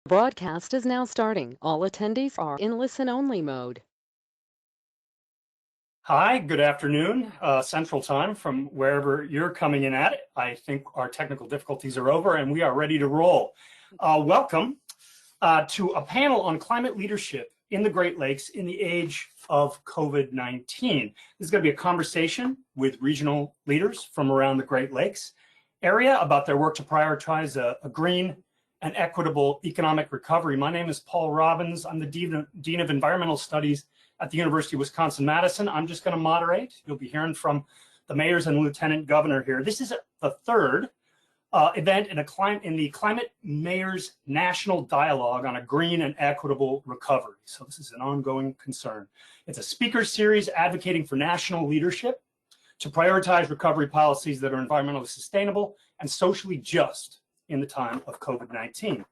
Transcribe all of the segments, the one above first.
Broadcast is now starting. All attendees are in listen-only mode. Hi, good afternoon, Central Time from wherever you're coming in at it. I think our technical difficulties are over and we are ready to roll. Welcome to a panel on climate leadership in the Great Lakes in the age of COVID-19. This is going to be a conversation with regional leaders from around the Great Lakes area about their work to prioritize a green and equitable economic recovery. My name is Paul Robbins. I'm the Dean of Environmental Studies at the University of Wisconsin-Madison. I'm just going to moderate. You'll be hearing from the mayors and lieutenant governor here. This is the third event in the Climate Mayors National Dialogue on a Green and Equitable Recovery. So this is an ongoing concern. It's a speaker series advocating for national leadership to prioritize recovery policies that are environmentally sustainable and socially just in the time of COVID-19.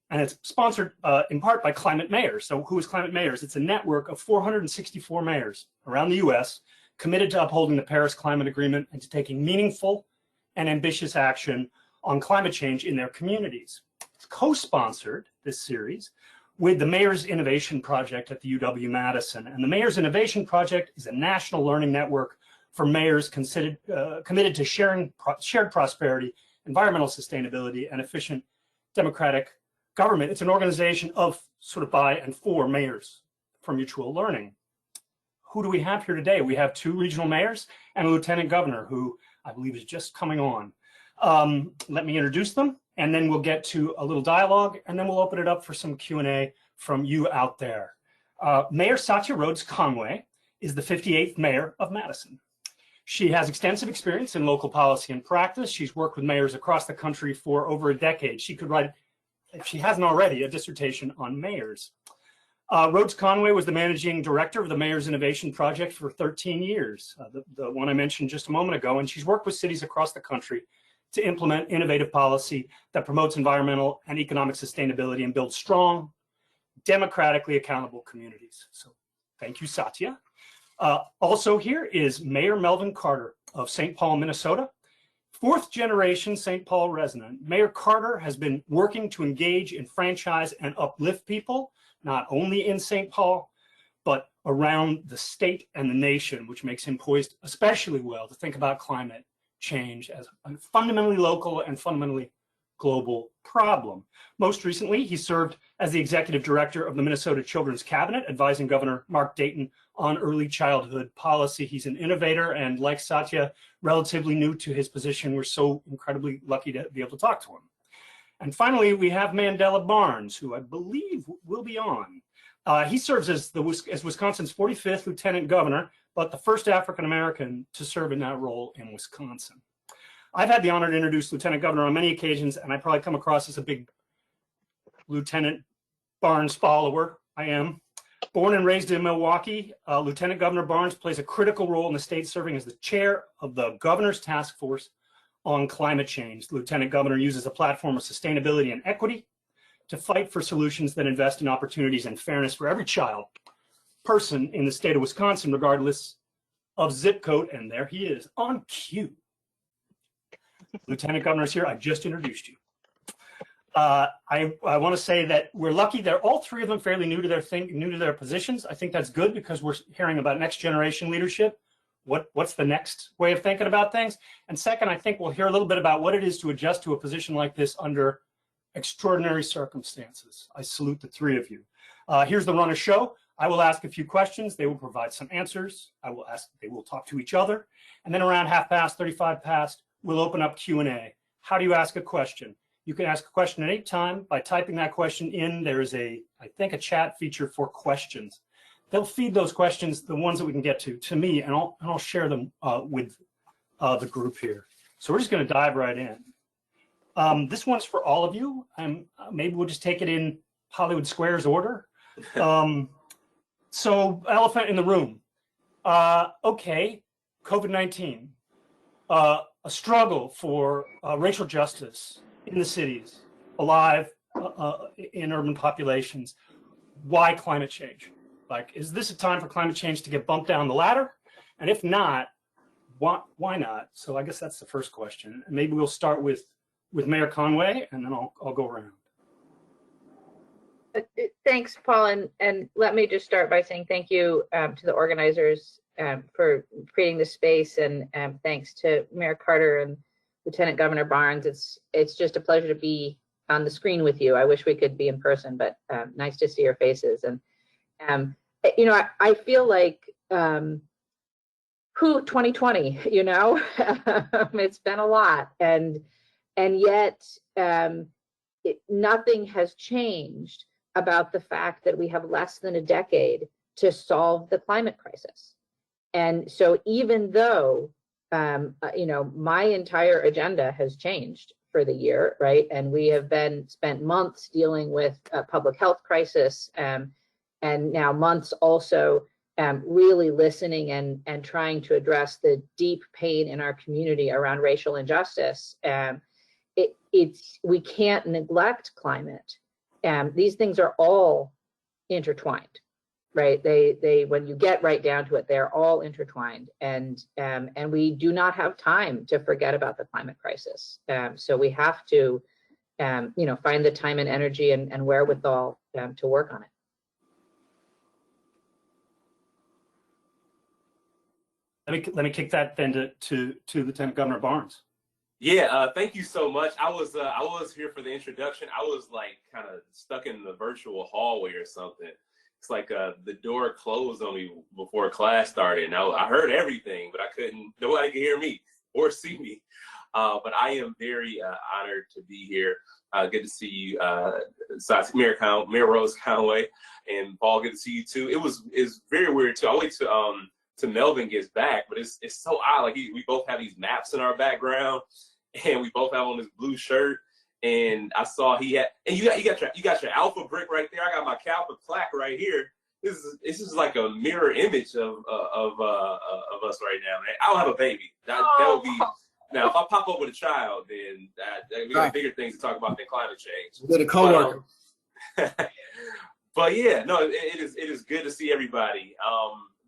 And it's sponsored in part by Climate Mayors. So who is Climate Mayors? It's a network of 464 mayors around the US committed to upholding the Paris Climate Agreement and to taking meaningful and ambitious action on climate change in their communities. It's co-sponsored, this series, with the Mayors Innovation Project at the UW-Madison. And the Mayors Innovation Project is a national learning network for mayors committed to shared prosperity, environmental sustainability, and efficient democratic government. It's an organization of, sort of by and for mayors for mutual learning. Who do we have here today? We have two regional mayors and a lieutenant governor who I believe is just coming on. Let me introduce them, and then we'll get to a little dialogue, and then we'll open it up for some Q&A from you out there. Mayor Satya Rhodes-Conway is the 58th mayor of Madison. She has extensive experience in local policy and practice. She's worked with mayors across the country for over a decade. She could write, if she hasn't already, a dissertation on mayors. Rhodes-Conway was the managing director of the Mayors Innovation Project for 13 years, the one I mentioned just a moment ago, and she's worked with cities across the country to implement innovative policy that promotes environmental and economic sustainability and builds strong, democratically accountable communities. So thank you, Satya. Also here is Mayor Melvin Carter of St. Paul, Minnesota. Fourth generation St. Paul resident. Mayor Carter has been working to engage, enfranchise, and uplift people, not only in St. Paul, but around the state and the nation, which makes him poised especially well to think about climate change as a fundamentally local and fundamentally global problem. Most recently, he served as the executive director of the Minnesota Children's Cabinet, advising Governor Mark Dayton on early childhood policy. He's an innovator and, like Satya, relatively new to his position. We're so incredibly lucky to be able to talk to him. And finally, we have Mandela Barnes, who I believe will be on. He serves as Wisconsin's 45th lieutenant governor, but the first African-American to serve in that role in Wisconsin. I've had the honor to introduce Lieutenant Governor on many occasions, and I probably come across as a big Lieutenant Barnes follower. I am. Born and raised in Milwaukee, Lieutenant Governor Barnes plays a critical role in the state, serving as the chair of the Governor's Task Force on Climate Change. The Lieutenant Governor uses a platform of sustainability and equity to fight for solutions that invest in opportunities and fairness for every child, person in the state of Wisconsin, regardless of zip code. And there he is, on cue. Lieutenant Governor's here. I just introduced you. I want to say that we're lucky. They're all three of them fairly new to their positions. I think that's good because we're hearing about next generation leadership. What's the next way of thinking about things? And second, I think we'll hear a little bit about what it is to adjust to a position like this under extraordinary circumstances. I salute the three of you. Here's the run of show. I will ask a few questions. They will provide some answers. They will talk to each other. And then around 35 past, we'll open up Q&A. How do you ask a question? You can ask a question at any time by typing that question in. There is I think, a chat feature for questions. They'll feed those questions, the ones that we can get to me, and I'll share them with the group here. So we're just going to dive right in. This one's for all of you. Maybe we'll just take it in Hollywood Squares order. So elephant in the room. Okay, COVID-19. A struggle for racial justice in the cities, alive in urban populations. Why climate change? Like, is this a time for climate change to get bumped down the ladder? And if not, why not? So I guess that's the first question. And maybe we'll start with Mayor Conway, and then I'll go around. Thanks, Paul, and let me just start by saying thank you to the organizers for creating this space, and thanks to Mayor Carter and Lieutenant Governor Barnes. It's just a pleasure to be on the screen with you. I wish we could be in person, but nice to see your faces. And you know, I feel like 2020. You know, it's been a lot, and yet nothing has changed about the fact that we have less than a decade to solve the climate crisis. And so even though, you know, my entire agenda has changed for the year, right? And we have spent months dealing with a public health crisis, and now months also really listening and trying to address the deep pain in our community around racial injustice. We can't neglect climate. These things are all intertwined, right? They when you get right down to it, they're all intertwined, and we do not have time to forget about the climate crisis. So we have to, you know, find the time and energy and wherewithal to work on it. Let me kick that then to Lieutenant Governor Barnes. Yeah, thank you so much. I was here for the introduction. I was like kind of stuck in the virtual hallway or something. It's like the door closed on me before class started. Now I heard everything, but nobody could hear me or see me. But I am very honored to be here. Good to see you, Mayor Rhodes-Conway, and Paul. Good to see you too. It's very weird too. I'll wait to Melvin gets back, but it's so odd. Like we both have these maps in our background, and we both have on this blue shirt. And I saw he had, and you got your alpha brick right there. I got my Kappa plaque right here. This is like a mirror image of us right now, man. I don't have a baby. That would be now. If I pop up with a child, then we got bigger things to talk about than climate change. With a coworker. But yeah, no, it is good to see everybody.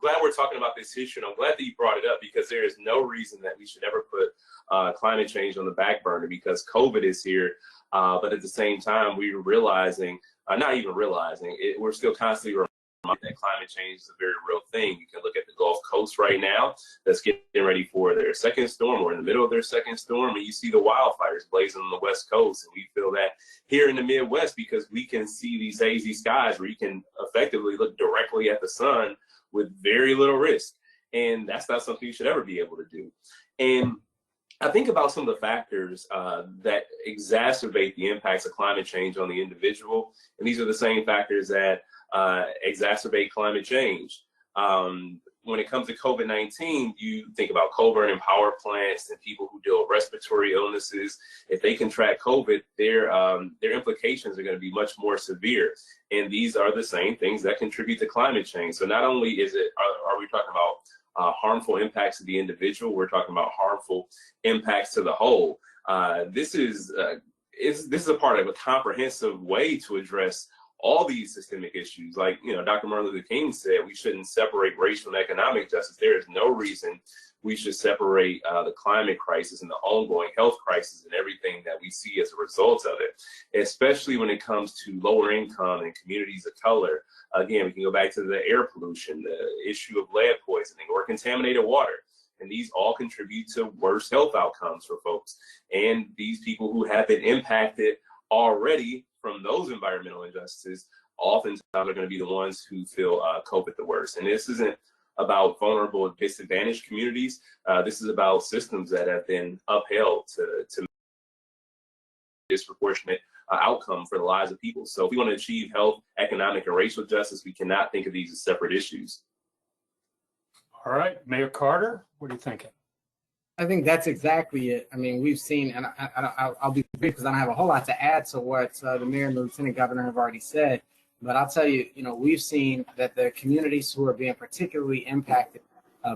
Glad we're talking about this issue, and I'm glad that you brought it up, because there is no reason that we should ever put climate change on the back burner, because COVID is here. But at the same time, we're realizing, not even realizing, we're still constantly reminded that climate change is a very real thing. You can look at the Gulf Coast right now that's getting ready for their second storm, or in the middle of their second storm, and you see the wildfires blazing on the West Coast. And we feel that here in the Midwest, because we can see these hazy skies where you can effectively look directly at the sun with very little risk. And that's not something you should ever be able to do. And I think about some of the factors that exacerbate the impacts of climate change on the individual. And these are the same factors that exacerbate climate change. When it comes to COVID-19, you think about coal burning power plants and people who deal with respiratory illnesses. If they contract COVID, their implications are going to be much more severe. And these are the same things that contribute to climate change. So not only are we talking about harmful impacts to the individual, we're talking about harmful impacts to the whole. This is a part of a comprehensive way to address all these systemic issues. Like, you know, Dr. Martin Luther King said, we shouldn't separate racial and economic justice. There is no reason we should separate the climate crisis and the ongoing health crisis and everything that we see as a result of it, especially when it comes to lower income and communities of color. Again, we can go back to the air pollution, the issue of lead poisoning or contaminated water. And these all contribute to worse health outcomes for folks. And these people who have been impacted already from those environmental injustices oftentimes are going to be the ones who feel COVID the worst. And this isn't about vulnerable and disadvantaged communities. This is about systems that have been upheld to disproportionate outcome for the lives of people. So if we want to achieve health, economic, and racial justice, we cannot think of these as separate issues. All right, Mayor Carter, what are you thinking? I think that's exactly it. I mean, we've seen, and I'll be brief because I don't have a whole lot to add to what the mayor and the lieutenant governor have already said. But I'll tell you, we've seen that the communities who are being particularly impacted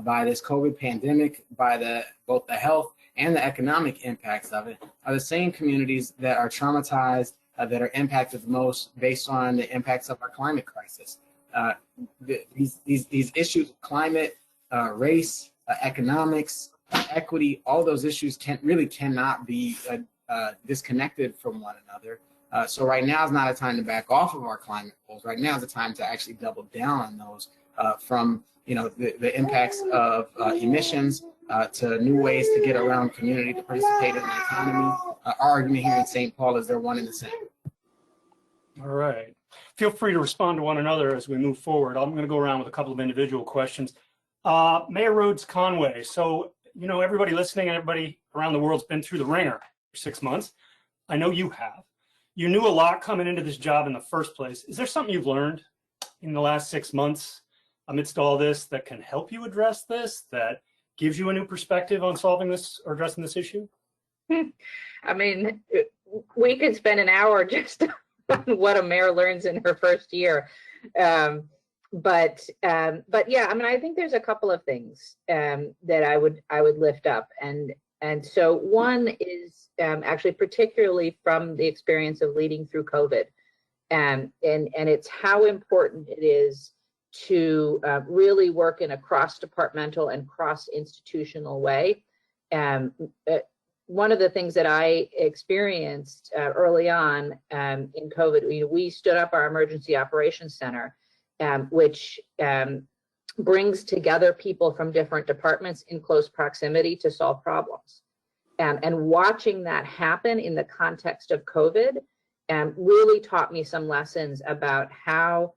by this COVID pandemic, by both the health and the economic impacts of it, are the same communities that are traumatized, that are impacted the most based on the impacts of our climate crisis. These issues, climate, race, economics, equity, all those issues cannot be disconnected from one another. So right now is not a time to back off of our climate goals. Right now is a time to actually double down on those, from the impacts of emissions to new ways to get around community to participate in the economy. Our argument here in St. Paul is they're one and the same. All right. Feel free to respond to one another as we move forward. I'm going to go around with a couple of individual questions. Mayor Rhodes-Conway. So, everybody listening and everybody around the world's been through the ringer for 6 months. I know you have. You knew a lot coming into this job in the first place. Is there something you've learned in the last 6 months amidst all this that can help you address this, that gives you a new perspective on solving this or addressing this issue? I mean, we could spend an hour just on what a mayor learns in her first year. But yeah, I mean, I think there's a couple of things that I would lift up. And so one is actually particularly from the experience of leading through COVID. And it's how important it is to really work in a cross-departmental and cross-institutional way. One of the things that I experienced early on in COVID, we stood up our Emergency Operations Center, which brings together people from different departments in close proximity to solve problems. And watching that happen in the context of COVID really taught me some lessons about how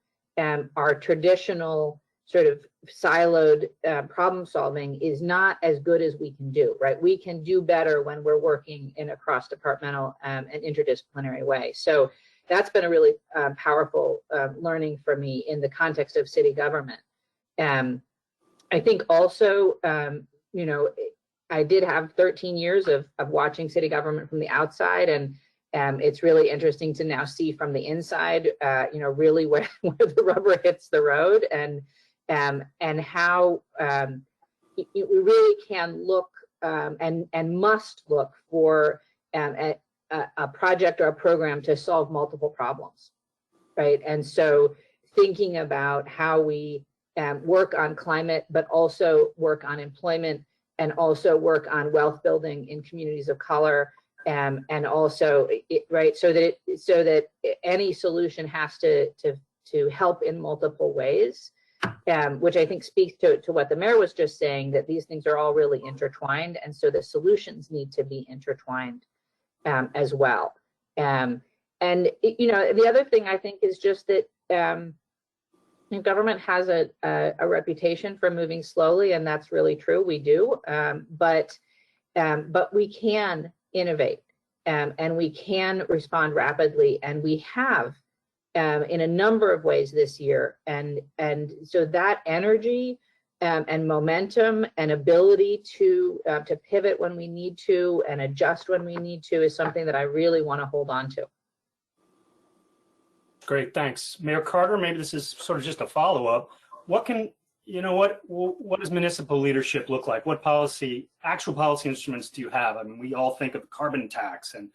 our traditional sort of siloed problem solving is not as good as we can do, right? We can do better when we're working in a cross-departmental and interdisciplinary way. So that's been a really powerful learning for me in the context of city government. I think also, I did have 13 years of watching city government from the outside, and it's really interesting to now see from the inside, really where the rubber hits the road, and how we really can look and must look for a project or a program to solve multiple problems, right? And so thinking about how we work on climate, but also work on employment, and also work on wealth building in communities of color, and also right, so that any solution has to help in multiple ways, which I think speaks to what the mayor was just saying, that these things are all really intertwined, and so the solutions need to be intertwined as well. And the other thing I think is just that government has a reputation for moving slowly, and that's really true. We do, but we can innovate, and we can respond rapidly, and we have in a number of ways this year. And so that energy and momentum and ability to pivot when we need to and adjust when we need to is something that I really want to hold on to. Great, thanks. Mayor Carter, maybe this is sort of just a follow-up. What does municipal leadership look like? What actual policy instruments do you have? I mean, we all think of carbon tax and,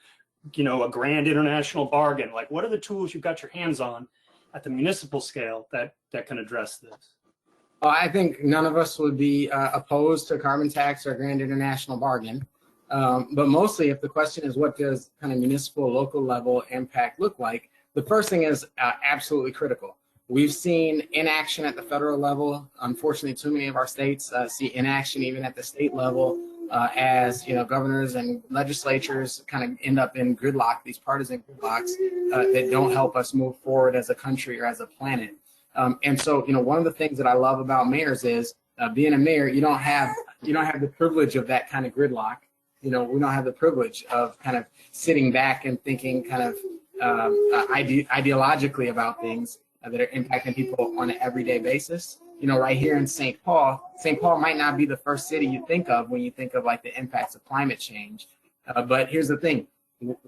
a grand international bargain. Like, what are the tools you've got your hands on at the municipal scale that can address this? Well, I think none of us would be opposed to carbon tax or grand international bargain. But mostly, if the question is what does kind of municipal, local level impact look like, the first thing is absolutely critical. We've seen inaction at the federal level. Unfortunately, too many of our states see inaction even at the state level, as governors and legislatures kind of end up in gridlock, these partisan gridlocks that don't help us move forward as a country or as a planet. And so, one of the things that I love about mayors is being a mayor, you don't have the privilege of that kind of gridlock. We don't have the privilege of kind of sitting back and thinking kind of ideologically about things that are impacting people on an everyday basis. Right here in St. Paul might not be the first city you think of when you think of like the impacts of climate change. But here's the thing.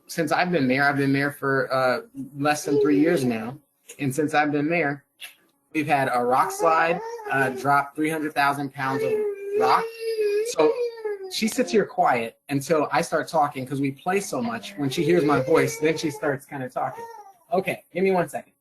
Since I've been mayor for less than 3 years now. And since I've been mayor, we've had a rock slide drop 300,000 pounds of rock. So she sits here quiet until I start talking because we play so much. When she hears my voice, then she starts kind of talking. Okay, give me 1 second.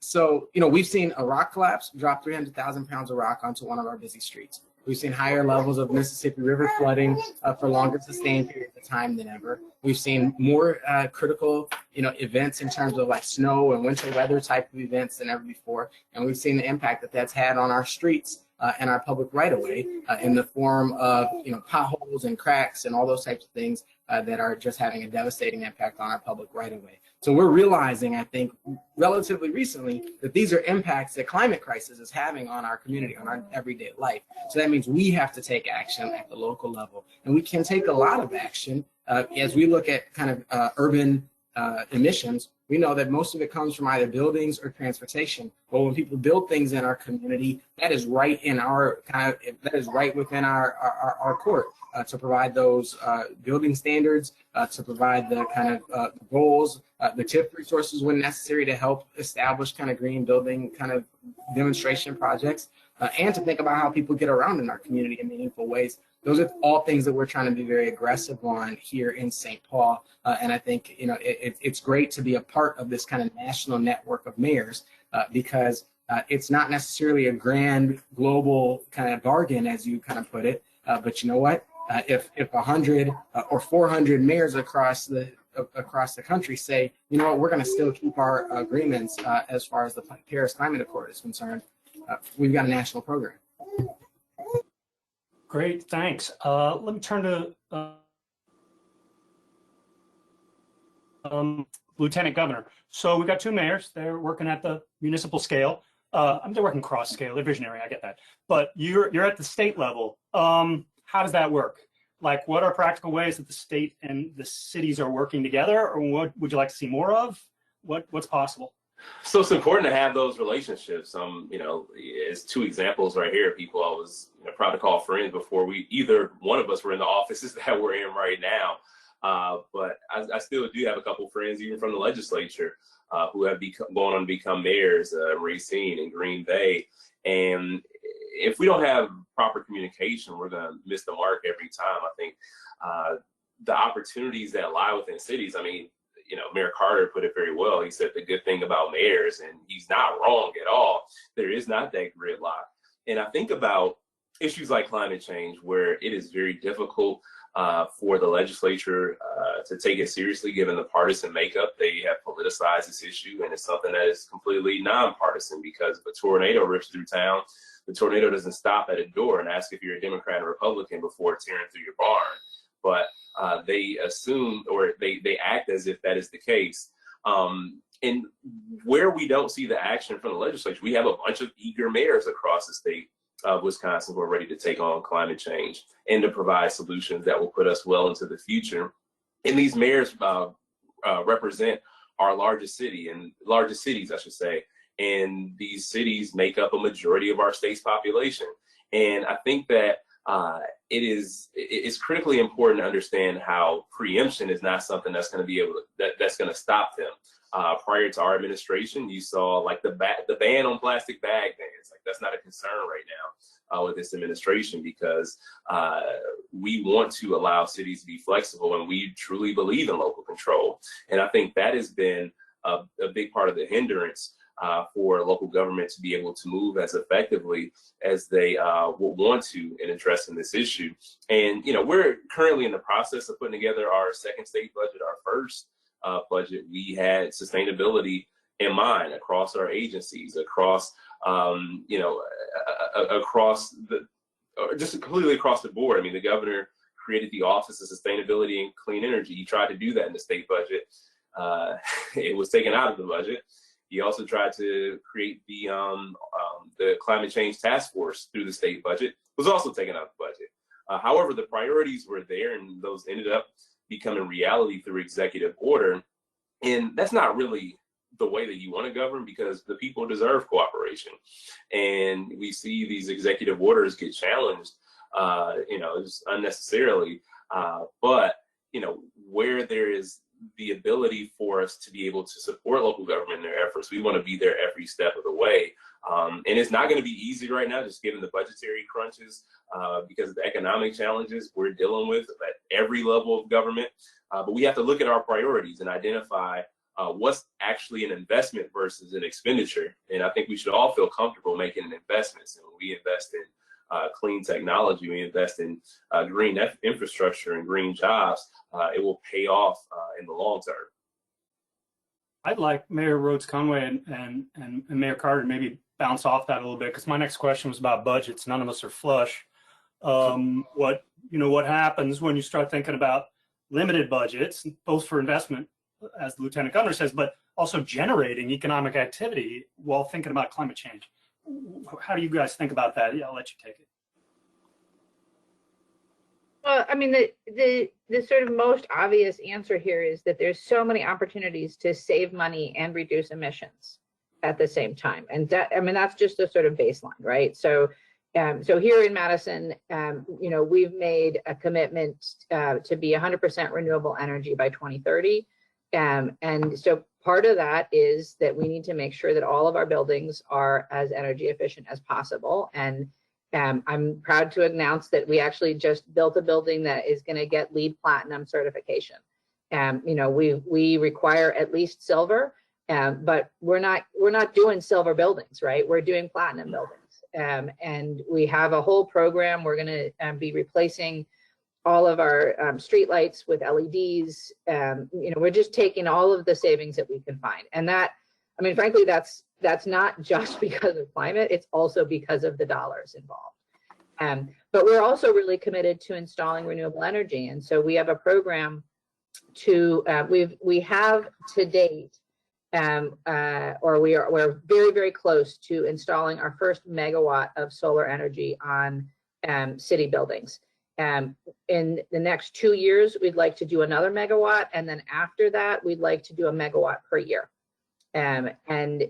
So, we've seen a rock collapse, drop 300,000 pounds of rock onto one of our busy streets. We've seen higher levels of Mississippi River flooding for longer sustained periods of time than ever. We've seen more critical, events in terms of like snow and winter weather type of events than ever before. And we've seen the impact that that's had on our streets and our public right-of-way in the form of, potholes and cracks and all those types of things that are just having a devastating impact on our public right-of-way. So we're realizing, I think, relatively recently that these are impacts that climate crisis is having on our community, on our everyday life. So that means we have to take action at the local level. And we can take a lot of action as we look at kind of urban emissions. We know that most of it comes from either buildings or transportation. But when people build things in our community, that is right in our that is right within our court to provide those building standards, to provide the kind of goals, the TIF resources when necessary to help establish kind of green building kind of demonstration projects, and to think about how people get around in our community in meaningful ways. Those are all things that we're trying to be very aggressive on here in St. Paul. And I think, it's great to be a part of this kind of national network of mayors because it's not necessarily a grand global kind of bargain, as you kind of put it. But you know what? If 100 or 400 mayors across the country say, you know what, we're going to still keep our agreements as far as the Paris Climate Accord is concerned, we've got a national program. Great, thanks. Let me turn to Lieutenant Governor. So we've got two mayors. They're working at the municipal scale. They're working cross scale. They're visionary. I get that. But you're at the state level. How does that work? Like, what are practical ways that the state and the cities are working together, or what would you like to see more of? What's possible? So it's important to have those relationships. It's two examples right here. People I was proud to call friends before either one of us were in the offices that we're in right now. But I still do have a couple friends, even from the legislature, who have gone on to become mayors, Racine and Green Bay. And if we don't have proper communication, we're going to miss the mark every time. I think the opportunities that lie within cities, Mayor Carter put it very well. He said the good thing about mayors, and he's not wrong at all, there is not that gridlock. And I think about issues like climate change, where it is very difficult for the legislature to take it seriously, given the partisan makeup. They have politicized this issue, and it's something that is completely nonpartisan, because if a tornado rips through town, the tornado doesn't stop at a door and ask if you're a Democrat or Republican before tearing through your barn. But they assume, or they act as if that is the case. And where we don't see the action from the legislature, we have a bunch of eager mayors across the state of Wisconsin who are ready to take on climate change and to provide solutions that will put us well into the future. And these mayors represent our largest cities, I should say. And these cities make up a majority of our state's population. And I think that it's critically important to understand how preemption is not something that's going to be that's going to stop them. Prior to our administration, you saw like the ban on plastic bag bans. Like, that's not a concern right now with this administration, because we want to allow cities to be flexible, and we truly believe in local control. And I think that has been a big part of the hindrance for local government to be able to move as effectively as they would want to in addressing this issue. And, we're currently in the process of putting together our second state budget. Our first budget, we had sustainability in mind across our agencies, across, just completely across the board. The governor created the Office of Sustainability and Clean Energy. He tried to do that in the state budget. It was taken out of the budget. He also tried to create the climate change task force through the state budget. Was also taken out of the budget. However, the priorities were there, and those ended up becoming reality through executive order. And that's not really the way that you want to govern, because the people deserve cooperation. And we see these executive orders get challenged, just unnecessarily. But where there is the ability for us to be able to support local government in their efforts, we want to be there every step of the way. And it's not going to be easy right now, just given the budgetary crunches, because of the economic challenges we're dealing with at every level of government. But we have to look at our priorities and identify what's actually an investment versus an expenditure. And I think we should all feel comfortable making investments. And when we invest in clean technology, we invest in green infrastructure and green jobs, it will pay off in the long term. I'd like Mayor Rhodes-Conway and Mayor Carter to maybe bounce off that a little bit, because my next question was about budgets. None of us are flush. What happens when you start thinking about limited budgets, both for investment, as the Lieutenant Governor says, but also generating economic activity while thinking about climate change? How do you guys think about that? Yeah, I'll let you take it. Well, I mean, the sort of most obvious answer here is that there's so many opportunities to save money and reduce emissions at the same time. And that, I mean, that's just a sort of baseline, right? So here in Madison, we've made a commitment to be 100% renewable energy by 2030. And so part of that is that we need to make sure that all of our buildings are as energy efficient as possible. And I'm proud to announce that we actually just built a building that is going to get LEED Platinum certification. We require at least silver, but we're not doing silver buildings, right? We're doing platinum buildings. And we have a whole program. We're going to be replacing all of our street lights with LEDs. We're just taking all of the savings that we can find. And that, I mean, frankly, that's not just because of climate, it's also because of the dollars involved. But we're also really committed to installing renewable energy. And so we have a program we have to date, we're very, very close to installing our first megawatt of solar energy on city buildings. In the next 2 years, we'd like to do another megawatt. And then after that, we'd like to do a megawatt per year. And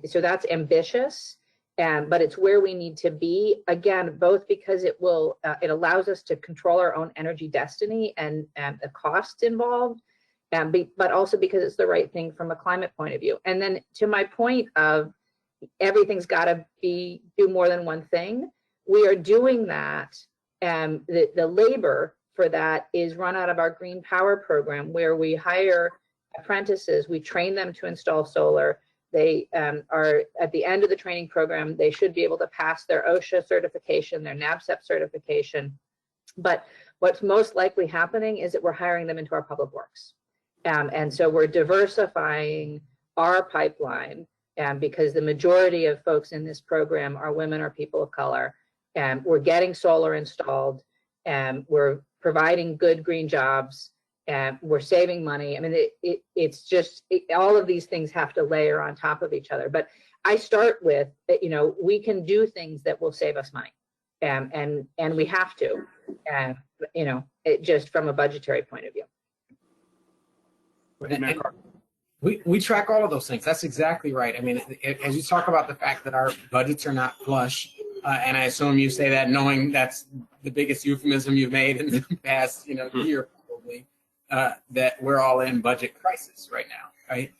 so that's ambitious, but it's where we need to be, again, both because it allows us to control our own energy destiny and the costs involved, but also because it's the right thing from a climate point of view. And then to my point of everything's got to do more than one thing, we are doing that. The labor for that is run out of our Green Power program, where we hire apprentices, we train them to install solar. They are at the end of the training program, they should be able to pass their OSHA certification, their NABCEP certification. But what's most likely happening is that we're hiring them into our public works. And so we're diversifying our pipeline because the majority of folks in this program are women or people of color. We're getting solar installed, we're providing good green jobs, we're saving money. I mean, it's just all of these things have to layer on top of each other. But I start with, we can do things that will save us money, and we have to, just from a budgetary point of view. We track all of those things. That's exactly right. I mean, as you talk about the fact that our budgets are not flush, and I assume you say that knowing that's the biggest euphemism you've made in the past, year probably, that we're all in budget crisis right now, right?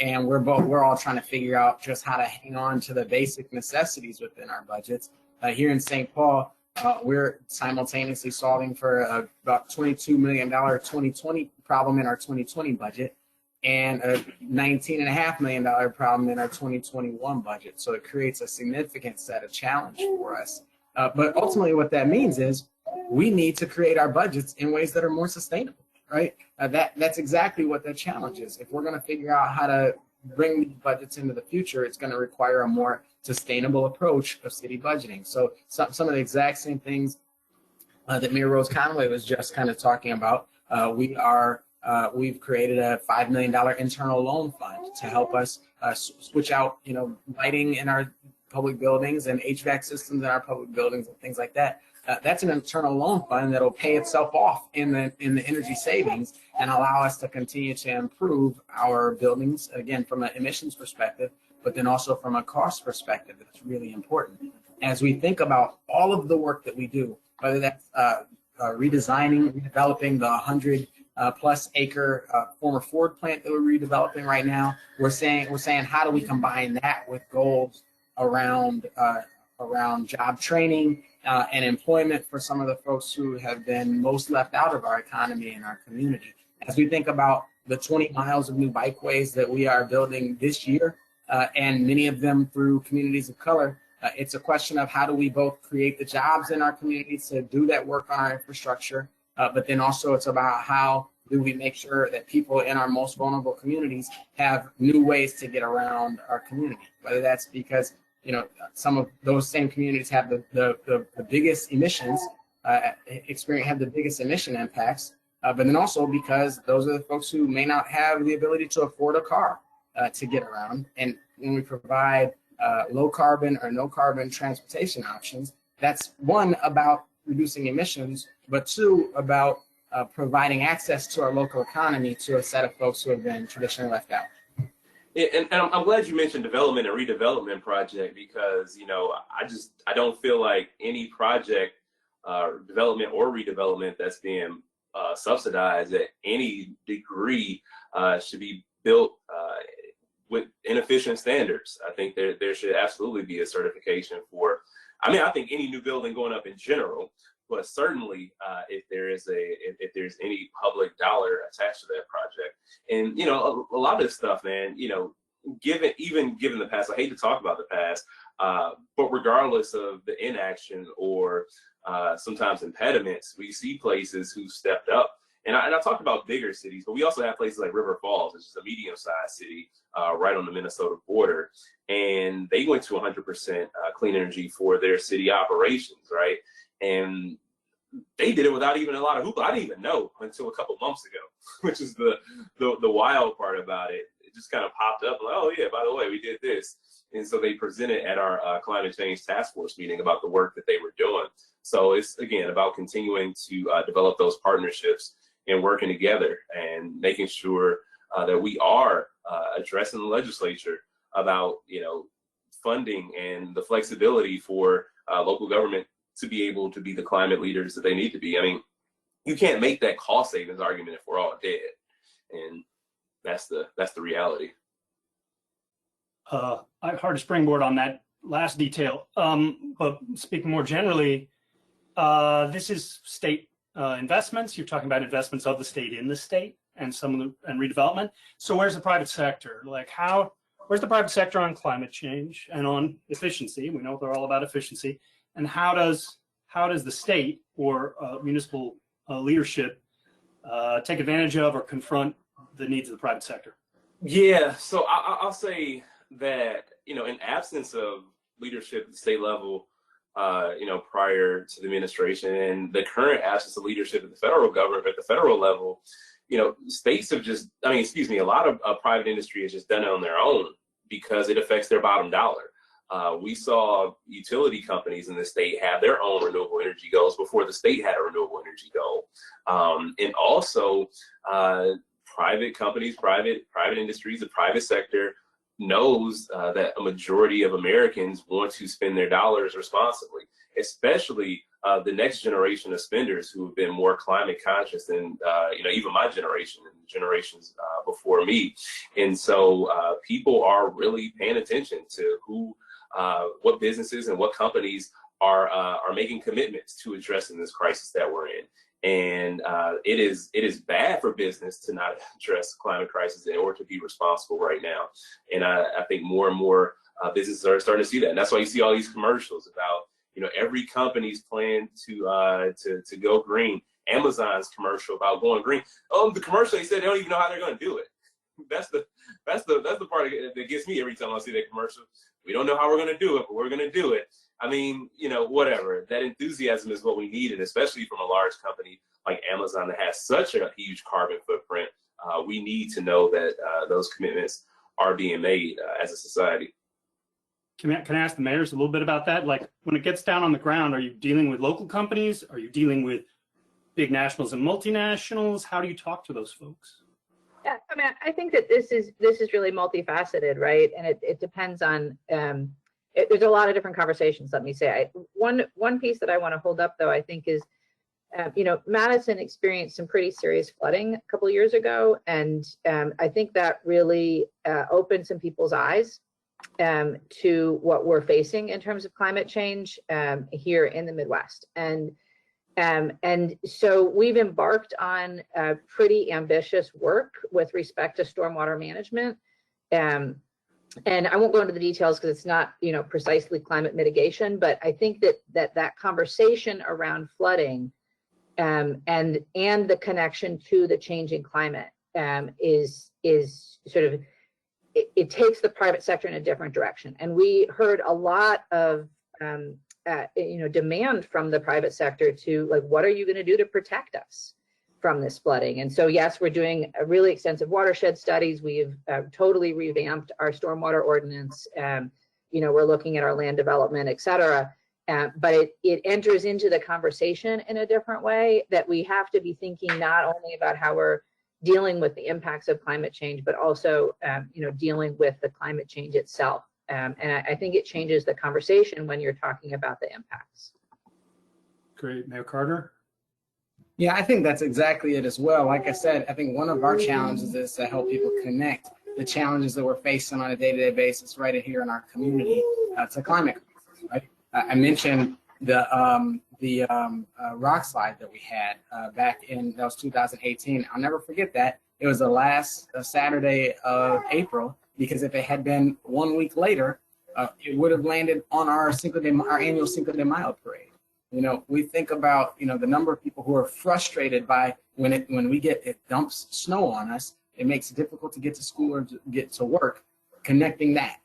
And we're all trying to figure out just how to hang on to the basic necessities within our budgets. Here in St. Paul, we're simultaneously solving for about $22 million 2020 problem in our 2020 budget, and a $19.5 million problem in our 2021 budget. So it creates a significant set of challenges for us. But ultimately what that means is we need to create our budgets in ways that are more sustainable, right? That's exactly what the challenge is. If we're going to figure out how to bring these budgets into the future, it's going to require a more sustainable approach of city budgeting. So some of the exact same things that Mayor Rhodes-Conway was just kind of talking about, we've created a $5 million internal loan fund to help us switch out, lighting in our public buildings and HVAC systems in our public buildings and things like that. That's an internal loan fund that'll pay itself off in the energy savings and allow us to continue to improve our buildings, again, from an emissions perspective, but then also from a cost perspective. That's really important. As we think about all of the work that we do, whether that's redeveloping the 100 plus acre former Ford plant that we're redeveloping right now, we're saying how do we combine that with goals around job training and employment for some of the folks who have been most left out of our economy and our community. As we think about the 20 miles of new bikeways that we are building this year, and many of them through communities of color, It's a question of how do we both create the jobs in our communities to do that work on our infrastructure, but then also it's about how do we make sure that people in our most vulnerable communities have new ways to get around our community, whether that's because, you know, some of those same communities have the biggest emissions, have the biggest emission impacts, but then also because those are the folks who may not have the ability to afford a car to get around. And when we provide low carbon or no carbon transportation options, that's one, about reducing emissions, but two, about providing access to our local economy to a set of folks who have been traditionally left out. And I'm glad you mentioned development and redevelopment project, because, you know, I don't feel like any project, development or redevelopment, that's being subsidized at any degree should be built with inefficient standards. I think there should absolutely be a certification for, I mean, I think any new building going up in general, but certainly if there's any public dollar attached to that project. And, you know, a lot of this stuff, man, you know, given the past, I hate to talk about the past, but regardless of the inaction or sometimes impediments, we see places who stepped up. And I talked about bigger cities, but we also have places like River Falls, which is a medium-sized city right on the Minnesota border. And they went to 100% clean energy for their city operations, right? And they did it without even a lot of hoopla. I didn't even know until a couple months ago, which is the wild part about it. It just kind of popped up, like, oh yeah, by the way, we did this. And so they presented at our climate change task force meeting about the work that they were doing. So it's, again, about continuing to develop those partnerships and working together and making sure that we are addressing the legislature about, you know, funding and the flexibility for local government to be able to be the climate leaders that they need to be. I mean, you can't make that cost savings argument if we're all dead, and that's the reality. Hard to springboard on that last detail, but speaking more generally, this is state investments. You're talking about investments of the state in the state and and redevelopment. So where's the private sector? Like where's the private sector on climate change and on efficiency? We know they're all about efficiency. And how does the state or municipal leadership take advantage of or confront the needs of the private sector? Yeah, so I'll say that, you know, in absence of leadership at the state level, you know, prior to the administration, and the current absence of leadership at the federal government, at the federal level, you know, states have just, I mean, excuse me, a lot of private industry has just done it on their own because it affects their bottom dollar. We saw utility companies in the state have their own renewable energy goals before the state had a renewable energy goal. And also private companies, private industries, the private sector knows that a majority of Americans want to spend their dollars responsibly, especially the next generation of spenders who have been more climate conscious than, you know, even my generation and generations before me. And so people are really paying attention to what businesses and what companies are making commitments to addressing this crisis that we're in. And it is bad for business to not address the climate crisis in order to be responsible right now. And I think more and more businesses are starting to see that. And that's why you see all these commercials about, you know, every company's plan to go green. Amazon's commercial about going green. Oh, the commercial, they said they don't even know how they're going to do it. That's the part that gets me every time I see that commercial. We don't know how we're going to do it, but we're going to do it. I mean, you know, whatever. That enthusiasm is what we need, and especially from a large company like Amazon that has such a huge carbon footprint, we need to know that those commitments are being made as a society. Can I ask the mayors a little bit about that? Like, when it gets down on the ground, are you dealing with local companies? Are you dealing with big nationals and multinationals? How do you talk to those folks? Yeah, I mean, I think that this is really multifaceted, right? And it depends on. There's a lot of different conversations. Let me say, one piece that I want to hold up, though, I think is, you know, Madison experienced some pretty serious flooding a couple of years ago, and I think that really opened some people's eyes to what we're facing in terms of climate change here in the Midwest. And so we've embarked on pretty ambitious work with respect to stormwater management. And I won't go into the details because it's not, precisely climate mitigation, but I think that conversation around flooding and the connection to the changing climate is sort of, it takes the private sector in a different direction. And we heard a lot of demand from the private sector to, like, what are you going to do to protect us from this flooding? And so, yes, we're doing a really extensive watershed studies. We've totally revamped our stormwater ordinance. We're looking at our land development, et cetera. But it enters into the conversation in a different way, that we have to be thinking not only about how we're dealing with the impacts of climate change, but also, dealing with the climate change itself. And I think it changes the conversation when you're talking about the impacts. Great. Mayor Carter? Yeah, I think that's exactly it as well. Like I said, I think one of our challenges is to help people connect the challenges that we're facing on a day-to-day basis right here in our community to climate crisis, right? I mentioned the rock slide that we had back in, that was 2018. I'll never forget that. It was the last Saturday of April, because if it had been 1 week later, it would have landed on our annual Cinco de Mayo parade. We think about, the number of people who are frustrated by when it dumps snow on us, it makes it difficult to get to school or to get to work. Connecting that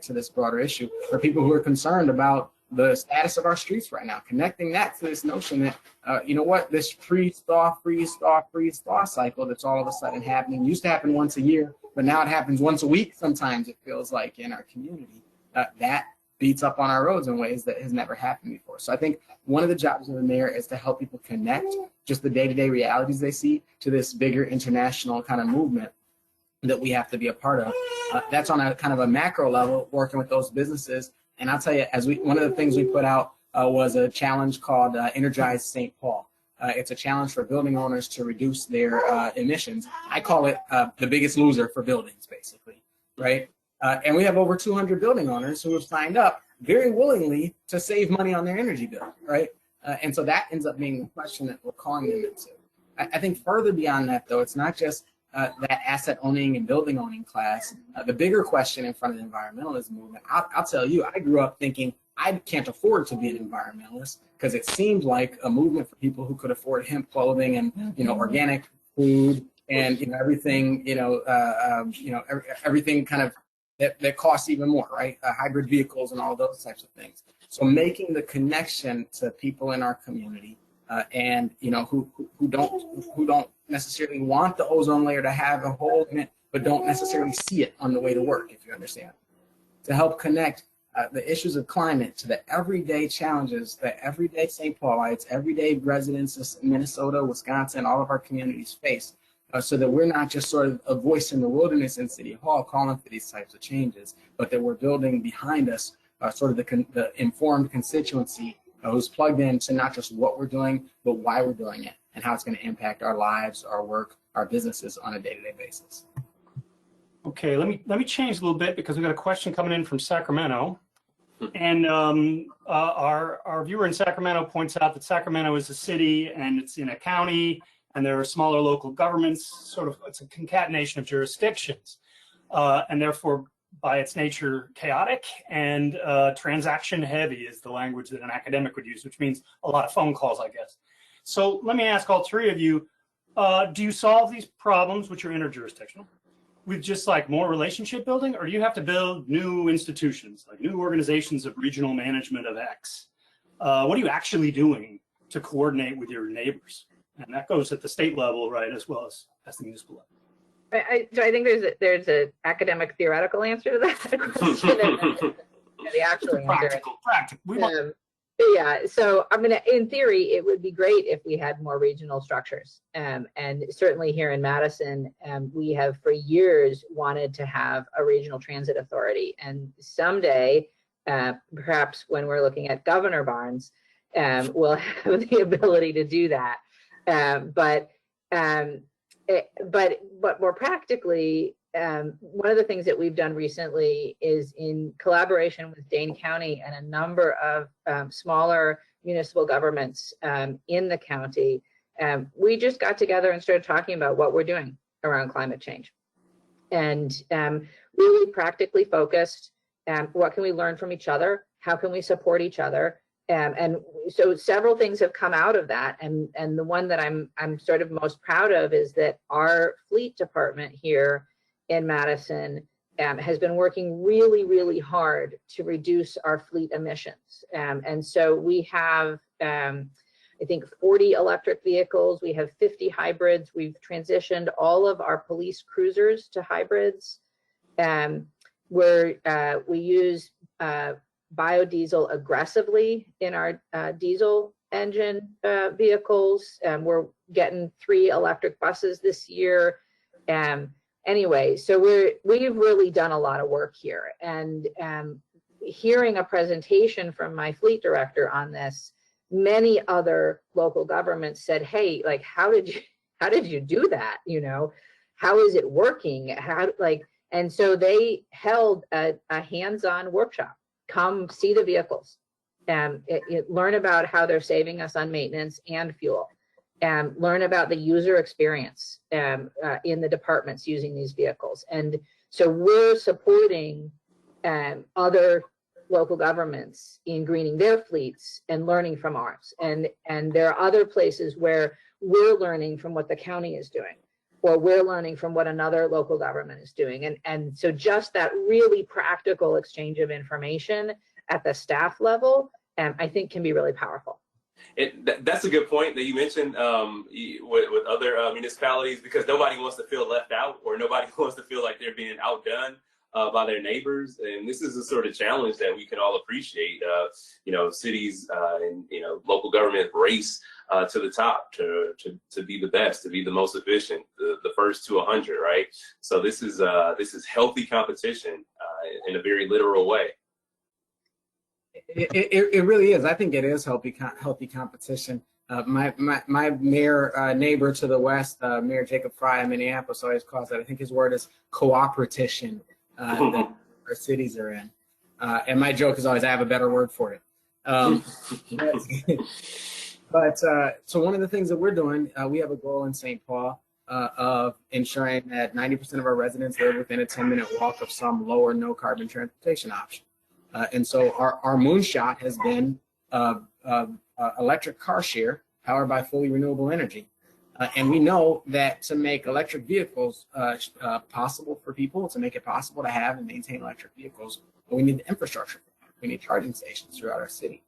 to this broader issue, or people who are concerned about the status of our streets right now, connecting that to this notion that, this freeze-thaw cycle that's all of a sudden happening, used to happen once a year, but now it happens once a week sometimes, it feels like, in our community. That beats up on our roads in ways that has never happened before. So I think one of the jobs of the mayor is to help people connect just the day-to-day realities they see to this bigger international kind of movement that we have to be a part of. That's on a kind of a macro level, working with those businesses. And I'll tell you, one of the things we put out was a challenge called Energize St. Paul. It's a challenge for building owners to reduce their emissions. I call it the biggest loser for buildings, basically, right? And we have over 200 building owners who have signed up very willingly to save money on their energy bill, right? And so that ends up being the question that we're calling them into. I think further beyond that, though, it's not just that asset owning and building owning class. The bigger question in front of the environmentalist movement, I'll tell you, I grew up thinking I can't afford to be an environmentalist, because it seemed like a movement for people who could afford hemp clothing and organic food and everything everything kind of that costs even more, right? Hybrid vehicles and all those types of things. So making the connection to people in our community and who don't necessarily want the ozone layer to have a hole in it, but don't necessarily see it on the way to work, if you understand. To help connect the issues of climate to the everyday challenges that everyday St. Paulites, everyday residents of Minnesota, Wisconsin, all of our communities face, so that we're not just sort of a voice in the wilderness in City Hall calling for these types of changes, but that we're building behind us sort of the informed constituency who's plugged in to not just what we're doing, but why we're doing it and how it's going to impact our lives, our work, our businesses on a day-to-day basis. Okay, let me change a little bit, because we've got a question coming in from Sacramento. And our viewer in Sacramento points out that Sacramento is a city and it's in a county, and there are smaller local governments, it's a concatenation of jurisdictions, and therefore, by its nature, chaotic and transaction heavy is the language that an academic would use, which means a lot of phone calls, I guess. So let me ask all three of you, do you solve these problems, which are interjurisdictional, with just like more relationship building, or do you have to build new institutions, like new organizations of regional management of X? What are you actually doing to coordinate with your neighbors? And that goes at the state level, right, as well as the municipal level. So I think there's an academic theoretical answer to that question, and the actual answer. Practical. Yeah, so in theory, it would be great if we had more regional structures. And certainly here in Madison, we have for years wanted to have a regional transit authority. And someday, perhaps when we're looking at Governor Barnes, we'll have the ability to do that. But more practically, one of the things that we've done recently is, in collaboration with Dane County and a number of smaller municipal governments in the county, we just got together and started talking about what we're doing around climate change. and really practically focused. What can we learn from each other? How can we support each other? And so several things have come out of that, and the one that I'm sort of most proud of is that our fleet department here in Madison has been working really, really hard to reduce our fleet emissions. And so we have, I think, 40 electric vehicles. We have 50 hybrids. We've transitioned all of our police cruisers to hybrids. We use biodiesel aggressively in our diesel engine vehicles. We're getting 3 electric buses this year. Anyway, so we've really done a lot of work here, and hearing a presentation from my fleet director on this, many other local governments said, hey, like, how did you do that? You know, how is it working? And so they held a hands-on workshop. Come see the vehicles, learn about how they're saving us on maintenance and fuel, and learn about the user experience in the departments using these vehicles. And so we're supporting other local governments in greening their fleets and learning from ours. And there are other places where we're learning from what the county is doing, or we're learning from what another local government is doing. And so just that really practical exchange of information at the staff level, I think can be really powerful. That's a good point that you mentioned with other municipalities, because nobody wants to feel left out, or nobody wants to feel like they're being outdone by their neighbors. And this is a sort of challenge that we can all appreciate. Cities and local government race to the top to be the best, to be the most efficient, the first to 100, right? So this is healthy competition in a very literal way. It really is. I think it is healthy competition. My mayor neighbor to the west, Mayor Jacob Fry in Minneapolis, always calls that, I think his word is cooperation, that our cities are in. And my joke is always, I have a better word for it. But so one of the things that we're doing, we have a goal in St. Paul of ensuring that 90% of our residents live within a 10-minute walk of some low or no carbon transportation option. And so our moonshot has been electric car share powered by fully renewable energy. And we know that to make electric vehicles possible for people, to make it possible to have and maintain electric vehicles, we need the infrastructure. We need charging stations throughout our city.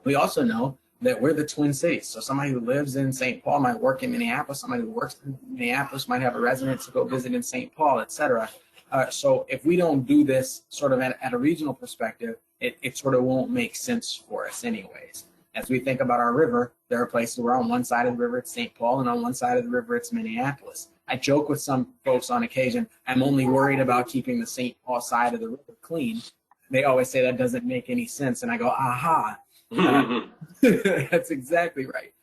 We also know that we're the Twin Cities. So somebody who lives in St. Paul might work in Minneapolis. Somebody who works in Minneapolis might have a residence to go visit in St. Paul, et cetera. So if we don't do this sort of at a regional perspective, it sort of won't make sense for us anyways. As we think about our river, there are places where on one side of the river it's St. Paul, and on one side of the river it's Minneapolis. I joke with some folks on occasion, I'm only worried about keeping the St. Paul side of the river clean. They always say that doesn't make any sense, and I go, aha. That's exactly right.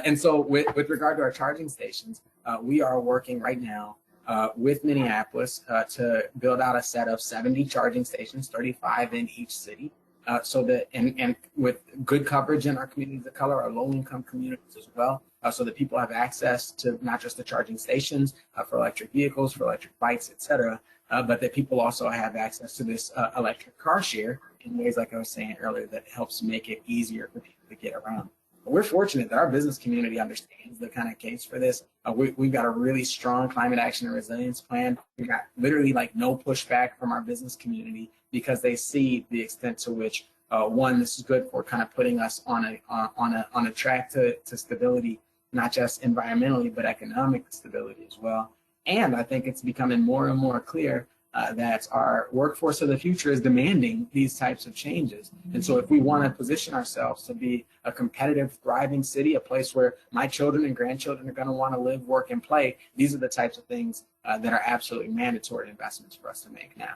And so with regard to our charging stations, we are working right now with Minneapolis to build out a set of 70 charging stations, 35 in each city, so that and with good coverage in our communities of color, our low-income communities as well, so that people have access to not just the charging stations for electric vehicles, for electric bikes, et cetera, but that people also have access to this electric car share in ways, like I was saying earlier, that helps make it easier for people to get around. We're fortunate that our business community understands the kind of case for this. We've got a really strong climate action and resilience plan. We've got literally like no pushback from our business community because they see the extent to which, one, this is good for kind of putting us on a track to stability, not just environmentally, but economic stability as well. And I think it's becoming more and more clear that our workforce of the future is demanding these types of changes. And so if we want to position ourselves to be a competitive, thriving city, a place where my children and grandchildren are going to want to live, work, and play, these are the types of things that are absolutely mandatory investments for us to make now.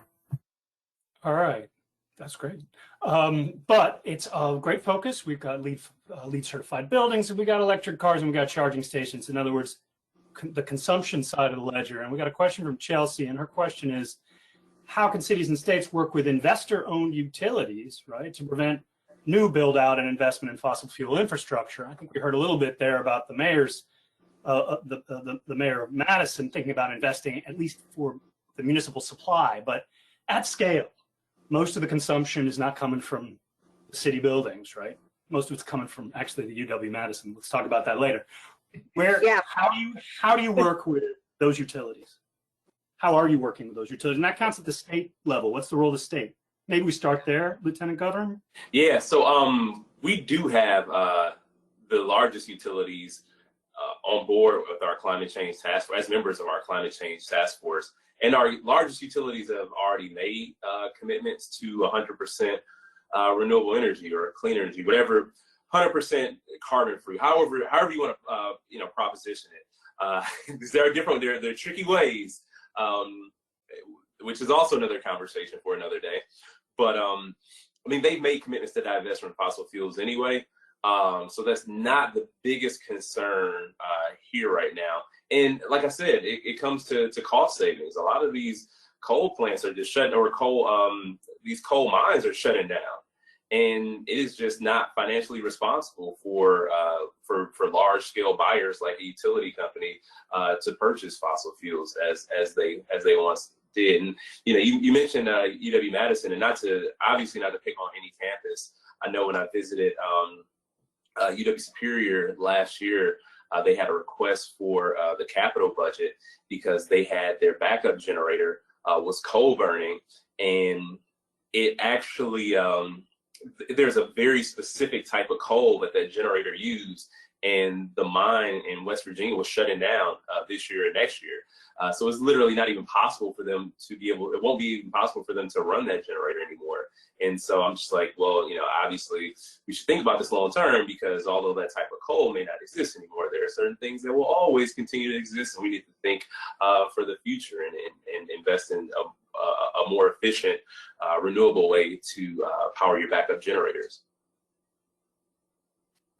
All right. That's great. But it's a great focus. We've got LEED certified buildings, and we got electric cars, and we got charging stations. In other words, the consumption side of the ledger. And we got a question from Chelsea, and her question is, how can cities and states work with investor-owned utilities, right, to prevent new build-out and investment in fossil fuel infrastructure? I think we heard a little bit there about the mayor's, the mayor of Madison thinking about investing, at least for the municipal supply, but at scale, most of the consumption is not coming from the city buildings, right? Most of it's coming from actually the UW Madison. Let's talk about that later. How do you work with those utilities? How are you working with those utilities? And that counts at the state level. What's the role of the state? Maybe we start there, Lieutenant Governor. Yeah, so we do have the largest utilities on board with our climate change task force, as members of our climate change task force. And our largest utilities have already made commitments to 100% renewable energy or clean energy, whatever, 100% carbon free, however you want to proposition it. There are tricky ways, which is also another conversation for another day. But I mean, they've made commitments to divest from fossil fuels anyway. So that's not the biggest concern here right now. And like I said, it comes to cost savings. A lot of these coal plants are just shutting, or these coal mines are shutting down. And it is just not financially responsible for large scale buyers like a utility company to purchase fossil fuels as they once did. And you mentioned UW Madison, and obviously not to pick on any campus. I know when I visited UW Superior last year, they had a request for the capital budget because they had their backup generator was coal burning, and it actually there's a very specific type of coal that generator used, and the mine in West Virginia was shutting down this year and next year. So it's literally not even possible for them it won't be even possible for them to run that generator anymore. And so I'm just like, well, obviously we should think about this long term, because although that type of coal may not exist anymore, there are certain things that will always continue to exist, and we need to think for the future and invest in a more efficient, renewable way to power your backup generators.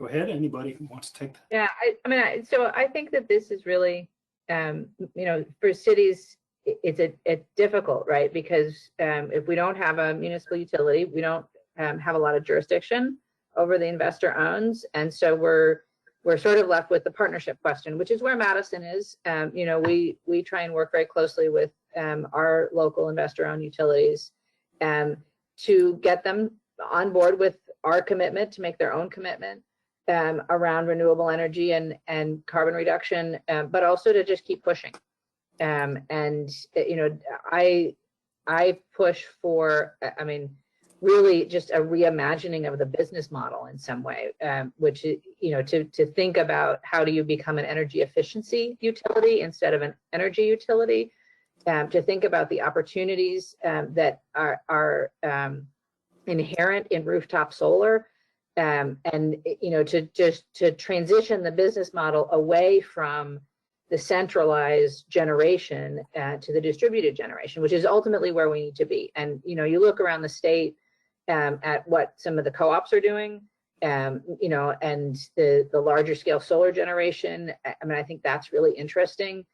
Go ahead, anybody who wants to take that. Yeah, I think that this is really, for cities, it's difficult, right? Because if we don't have a municipal utility, we don't have a lot of jurisdiction over the investor owns, and so we're sort of left with the partnership question, which is where Madison is. We try and work very closely with our local investor-owned utilities to get them on board with our commitment to make their own commitment around renewable energy and carbon reduction, but also to just keep pushing. I push for, really just a reimagining of the business model in some way, which is, to think about how do you become an energy efficiency utility instead of an energy utility, to think about the opportunities that are inherent in rooftop solar, and to transition the business model away from the centralized generation to the distributed generation, which is ultimately where we need to be. And you look around the state at what some of the co-ops are doing, and the larger scale solar generation. I think that's really interesting.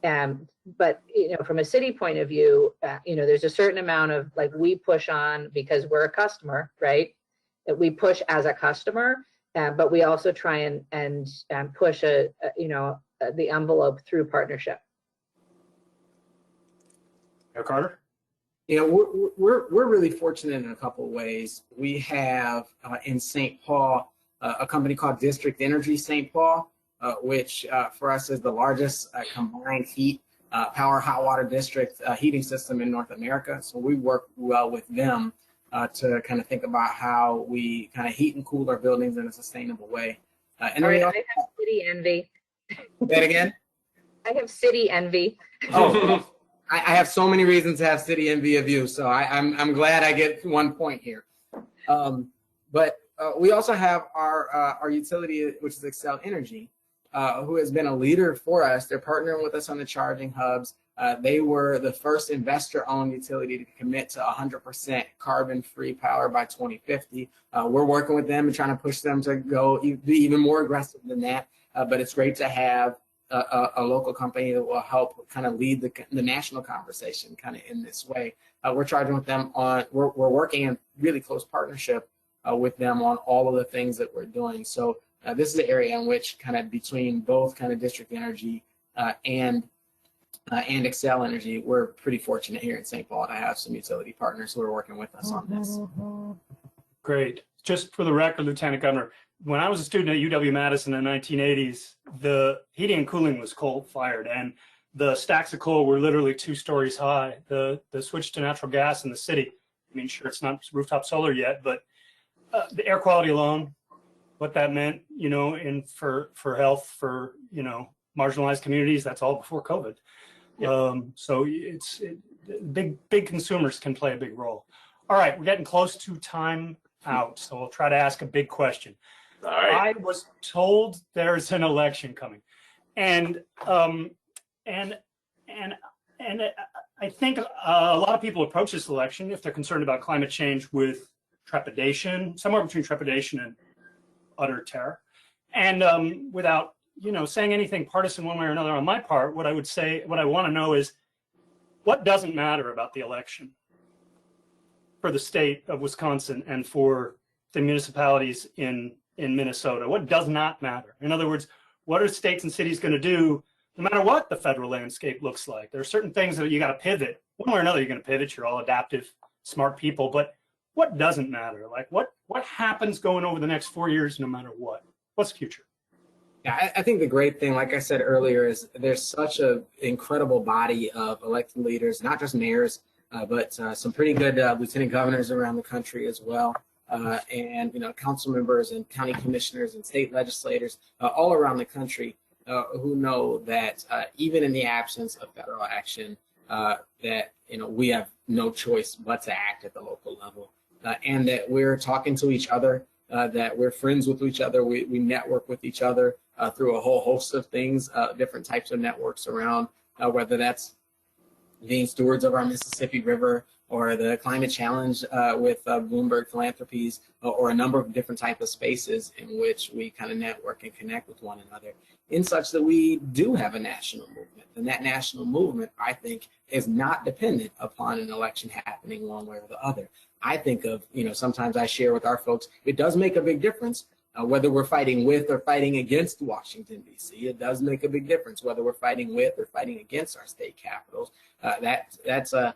But from a city point of view, there's a certain amount of, like, we push on because we're a customer, right? That we push as a customer, but we also try and push the envelope through partnership. Mayor Carter? We're really fortunate in a couple of ways. We have in St. Paul a company called District Energy St. Paul, which for us is the largest combined heat power hot water district heating system in North America. So we work well with them to kind of think about how we kind of heat and cool our buildings in a sustainable way. And All right, I have city envy. Say it again? I have city envy. Oh, I have so many reasons to have city envy of you, so I'm glad I get 1 point here. But we also have our utility, which is Xcel Energy, who has been a leader for us. They're partnering with us on the charging hubs. They were the first investor-owned utility to commit to 100% carbon-free power by 2050. We're working with them and trying to push them to be even more aggressive than that. But it's great to have a local company that will help kind of lead the national conversation kind of in this way. We're charging with them we're working in really close partnership with them on all of the things that we're doing. So this is an area in which kind of between both kind of district energy and and Excel Energy. We're pretty fortunate here in St. Paul to have some utility partners who are working with us on this. Great. Just for the record, Lieutenant Governor, when I was a student at UW-Madison in the 1980s, the heating and cooling was coal-fired, and the stacks of coal were literally 2 stories high. The switch to natural gas in the city, I mean, sure, it's not rooftop solar yet, but the air quality alone, what that meant, you know, for health, for, you know, marginalized communities, that's all before COVID. Yep. So big consumers can play a big role. All right, we're getting close to time out, so we'll try to ask a big question. All right. I was told there's an election coming, and I think a lot of people approach this election, if they're concerned about climate change, with trepidation, somewhere between trepidation and utter terror, and without, you know, saying anything partisan one way or another on my part, what I would say, what I want to know is, what doesn't matter about the election for the state of Wisconsin and for the municipalities in Minnesota? What does not matter? In other words, what are states and cities going to do no matter what the federal landscape looks like? There are certain things that you got to pivot. One way or another, you're going to pivot. You're all adaptive, smart people. But what doesn't matter? Like what happens going over the next 4 years, no matter what? What's the future? Yeah, I think the great thing, like I said earlier, is there's such an incredible body of elected leaders, not just mayors, but some pretty good lieutenant governors around the country as well. And, you know, council members and county commissioners and state legislators all around the country who know that even in the absence of federal action, that, you know, we have no choice but to act at the local level, and that we're talking to each other, that we're friends with each other, we network with each other through a whole host of things, different types of networks around, whether that's being stewards of our Mississippi River, or the climate challenge with Bloomberg Philanthropies, or a number of different types of spaces in which we kind of network and connect with one another, in such that we do have a national movement. And that national movement, I think, is not dependent upon an election happening one way or the other. I think of, you know, sometimes I share with our folks, it does make a big difference whether we're fighting with or fighting against Washington, D.C. It does make a big difference whether we're fighting with or fighting against our state capitals. That's a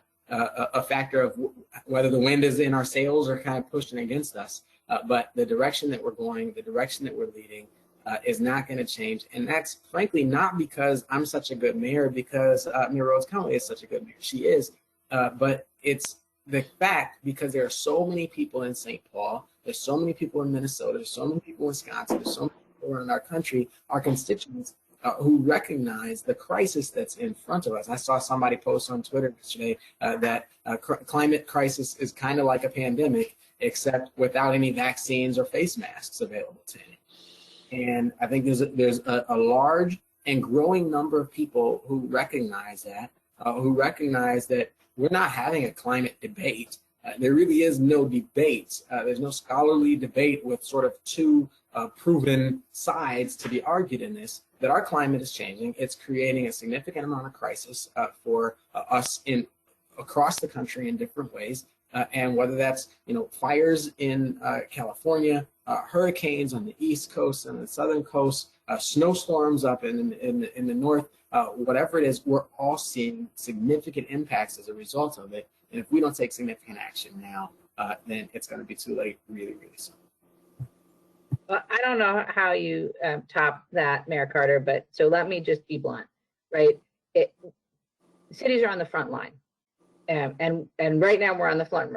factor of whether the wind is in our sails or kind of pushing against us. But the direction that we're going, the direction that we're leading is not going to change. And that's frankly not because I'm such a good mayor, because Mayor Rhodes-Conway is such a good mayor. She is. But it's the fact because there are so many people in St. Paul, there's so many people in Minnesota, there's so many people in Wisconsin, there's so many people around our country, our constituents, who recognize the crisis that's in front of us. I saw somebody post on Twitter yesterday that climate crisis is kind of like a pandemic, except without any vaccines or face masks available to it. And I think there's a large and growing number of people who recognize that, we're not having a climate debate. There really is no debate. There's no scholarly debate with sort of two proven sides to be argued in this, that our climate is changing. It's creating a significant amount of crisis for us across the country in different ways. And whether that's, you know, fires in California, hurricanes on the East Coast and the Southern Coast, snowstorms up in the North, whatever it is, we're all seeing significant impacts as a result of it. And if we don't take significant action now, then it's going to be too late really, really soon. Well, I don't know how you top that, Mayor Carter, but so let me just be blunt, right? Cities are on the front line. And right now we're on the front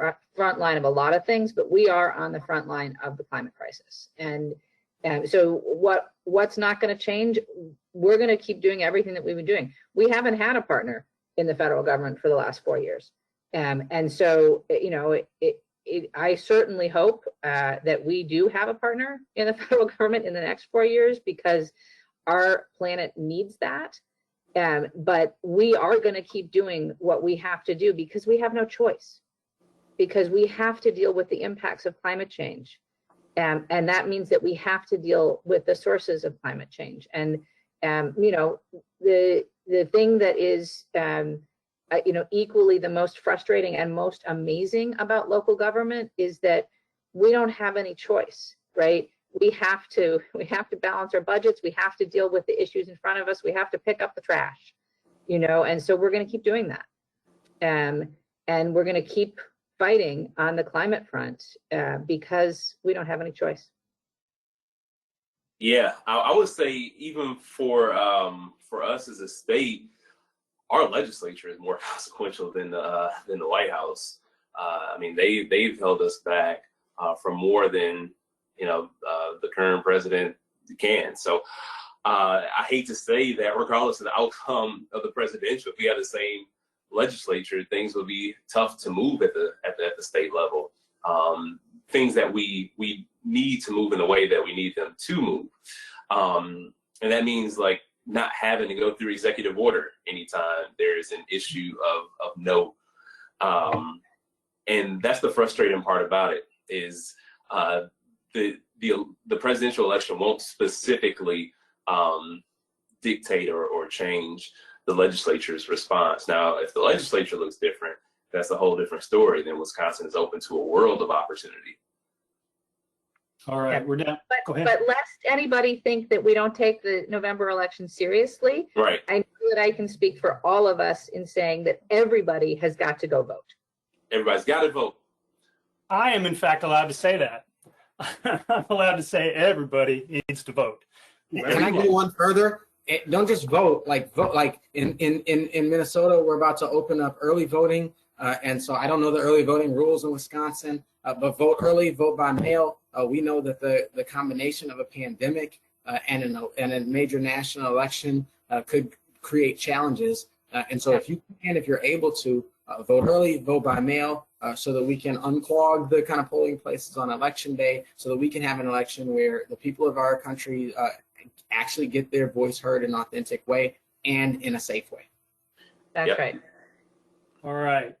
line of a lot of things, but we are on the front line of the climate crisis. And so what's not going to change? We're going to keep doing everything that we've been doing. We haven't had a partner in the federal government for the last 4 years. And so, you know, I certainly hope that we do have a partner in the federal government in the next 4 years, because our planet needs that. But we are going to keep doing what we have to do because we have no choice, because we have to deal with the impacts of climate change. And that means that we have to deal with the sources of climate change. And, you know, the thing that is, you know, equally the most frustrating and most amazing about local government is that we don't have any choice, right? We have to balance our budgets. We have to deal with the issues in front of us. We have to pick up the trash. you know, and so we're going to keep doing that. And we're going to keep fighting on the climate front because we don't have any choice. Yeah, I would say even for us as a state, our legislature is more consequential than the White House. I mean, they've held us back for more than the current president can. So I hate to say that, regardless of the outcome of the presidential, if we had the same legislature, things would be tough to move at the state level. Things that we need to move in the way that we need them to move, and that means like not having to go through executive order anytime there's an issue of note. And that's the frustrating part about it is the presidential election won't specifically dictate or change the legislature's response. Now, if the legislature looks different, that's a whole different story. Then Wisconsin is open to a world of opportunity. All right, Yeah. we're done. Go ahead. But lest anybody think that we don't take the November election seriously, Right. I know that I can speak for all of us in saying that everybody has got to go vote. Everybody's got to vote. I am, in fact, allowed to say that. I'm allowed to say everybody needs to vote. Can I go one further? Don't just vote. Vote like in Minnesota, we're about to open up early voting, and so I don't know the early voting rules in Wisconsin, but vote early, vote by mail. We know that the combination of a pandemic and a major national election could create challenges, and so if you're able to vote early, vote by mail, so that we can unclog the kind of polling places on election day, so that we can have an election where the people of our country actually get their voice heard in an authentic way and in a safe way. That's right. All right.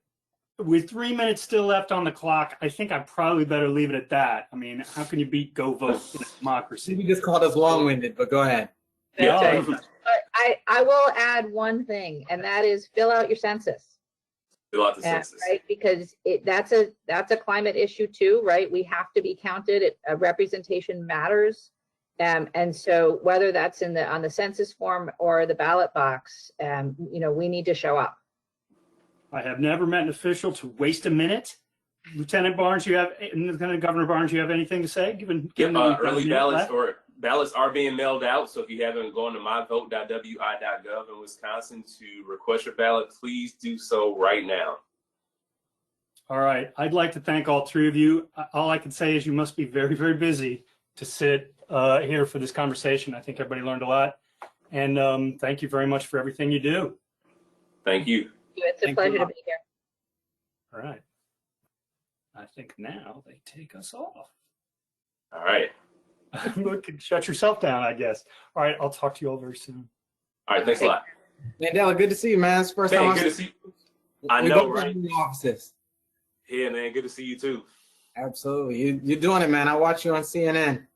With 3 minutes still left on the clock, I think I probably better leave it at that. I mean, how can you beat go vote in a democracy? You just called us long-winded, but go ahead. That's Yeah. right. But I will add one thing, and that is fill out your census. Fill out the census. Right, because that's a climate issue too, right? We have to be counted. Representation matters, and so whether that's on the census form or the ballot box, we need to show up. I have never met an official to waste a minute. Lieutenant Barnes, Lieutenant Governor Barnes, you have anything to say? Given Early ballots are being mailed out. So if you haven't gone to myvote.wi.gov in Wisconsin to request your ballot, please do so right now. All right. I'd like to thank all three of you. All I can say is you must be very, very busy to sit here for this conversation. I think everybody learned a lot. And thank you very much for everything you do. Thank you. It's a pleasure to be here. All right. I think now they take us off. All right. Look, shut yourself down, I guess. All right. I'll talk to you all very soon. All right. Thanks a lot. Mandela, good to see you, man. It's the first time Good to see you. I we know, both right? in the offices. Yeah, man. Good to see you too. Absolutely. You're doing it, man. I watch you on CNN.